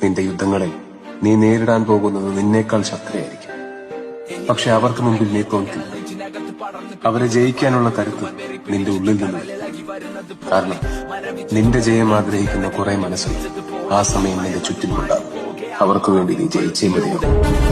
നിന്റെ യുദ്ധങ്ങളിൽ നീ നേരിടാൻ പോകുന്നത് നിന്നേക്കാൾ ശക്തരായിരിക്കും. പക്ഷെ അവർക്ക് മുമ്പിൽ നീ തോൽക്കില്ല. അവരെ ജയിക്കാനുള്ള കരുത്ത് നിന്റെ ഉള്ളിൽ നിന്ന്. കാരണം നിന്റെ ജയം ആഗ്രഹിക്കുന്ന കുറെ മനസ്സുകൾ ആ സമയം നിന്റെ ചുറ്റിലുണ്ടാകും. അവർക്ക് വേണ്ടി നീ ജയിച്ചേ മതിയാകും.